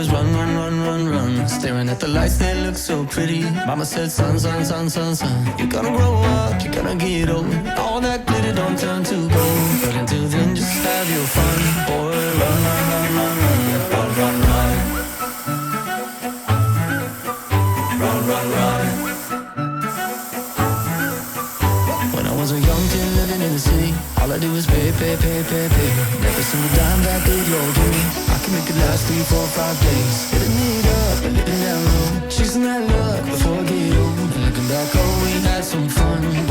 was run, run, run, run, run. Staring at the lights, they look so pretty. Mama said, son, son, son, son, son, you're gonna grow up, you're gonna get old. All that glitter don't turn to gold. But until then, just have your fun. Boy, run, run, run, run, run, run, run, run. Run, run, run. When I was a young kid living in the city, all I did was pay, pay, pay, pay, pay. Never seen a dime that good Lord give me. I can make it last 3, 4, 5 days. Hitting it up and living down low, chasing that luck before I get old. And looking back, oh, we had some fun.